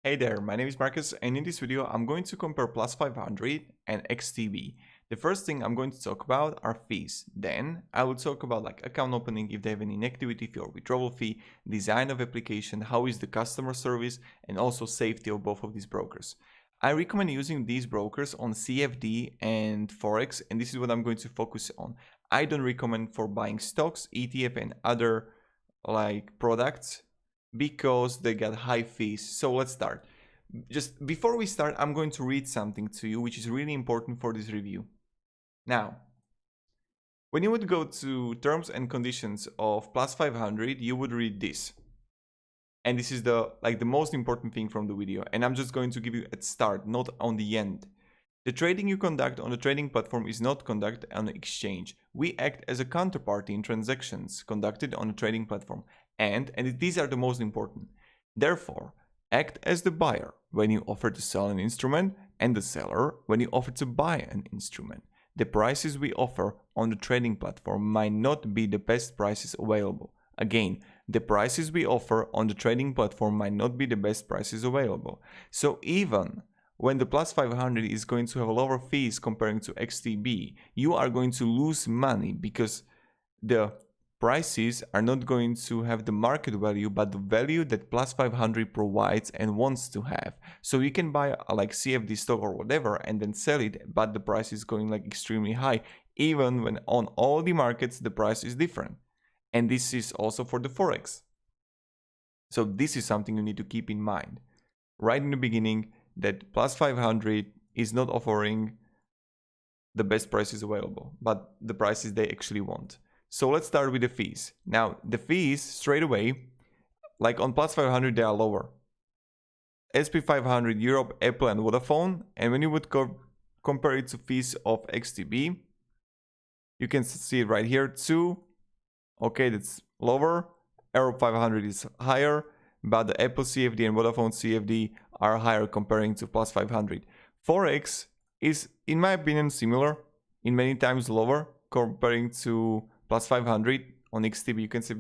Hey there, my name is Marcus, and in this video I'm going to compare PLUS500 and XTB. The first thing I'm going to talk about are fees. Then I will talk about account opening, if they have any inactivity fee or withdrawal fee, design of application, how is the customer service, and also safety of both of these brokers. I recommend using these brokers on CFD and Forex, and this is what I'm going to focus on. I don't recommend for buying stocks, ETF, and other products because they got high fees. So let's start. Just before we start, I'm going to read something to you which is really important for this review. Now, when you would go to terms and conditions of PLUS500, you would read this. And this is the most important thing from the video. And I'm just going to give you at start, not on the end. The trading you conduct on the trading platform is not conducted on an exchange. We act as a counterparty in transactions conducted on a trading platform. And these are the most important. Therefore, act as the buyer when you offer to sell an instrument and the seller when you offer to buy an instrument. The prices we offer on the trading platform might not be the best prices available. Again, the prices we offer on the trading platform might not be the best prices available. So even when the PLUS500 is going to have lower fees comparing to XTB, you are going to lose money because the prices are not going to have the market value, but the value that PLUS500 provides and wants to have. So you can buy a CFD stock or whatever and then sell it, but the price is going extremely high, even when on all the markets the price is different. And this is also for the Forex. So this is something you need to keep in mind right in the beginning, that PLUS500 is not offering the best prices available, but the prices they actually want. So let's start with the fees. Now, the fees straight away, on PLUS500, they are lower. SP500, Europe, Apple, and Vodafone. And when you would compare it to fees of XTB, you can see it right here too. Okay, that's lower. Europe 500 is higher, but the Apple CFD and Vodafone CFD are higher comparing to PLUS500. Forex is, in my opinion, similar, in many times lower comparing to PLUS500. On XTB, you can see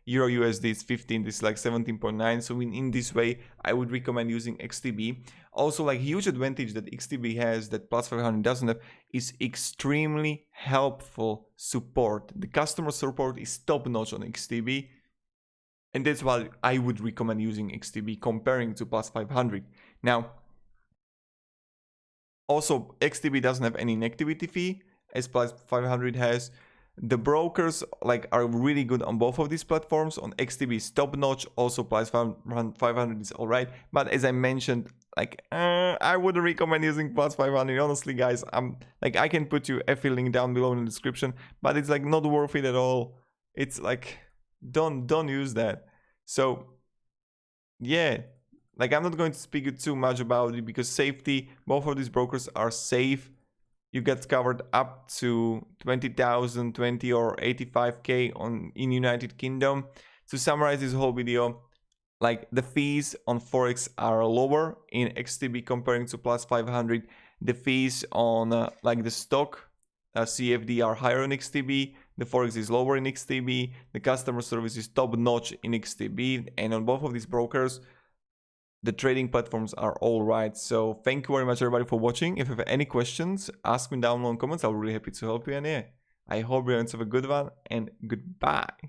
Euro USD is 15, this is 17.9. So in this way, I would recommend using XTB. Also, huge advantage that XTB has that PLUS500 doesn't have is extremely helpful support. The customer support is top notch on XTB. And that's why I would recommend using XTB comparing to PLUS500. Now, also XTB doesn't have any inactivity fee as PLUS500 has. The brokers are really good on both of these platforms. On XTB is top notch. Also PLUS500 is alright. But as I mentioned, I would recommend using PLUS500. Honestly, guys, I can put you a link down below in the description, but it's not worth it at all. It's don't use that. So yeah, I'm not going to speak too much about it because safety, both of these brokers are safe. You get covered up to 20,000, 20 or 85k in United Kingdom. To summarize this whole video, the fees on Forex are lower in XTB comparing to PLUS500. The fees on the stock CFD are higher in XTB. The Forex is lower in XTB. The customer service is top notch in XTB. And on both of these brokers, the trading platforms are all right. So thank you very much, everybody, for watching. If you have any questions, ask me down below in comments. I'll be really happy to help you. And yeah, I hope you have a good one and goodbye.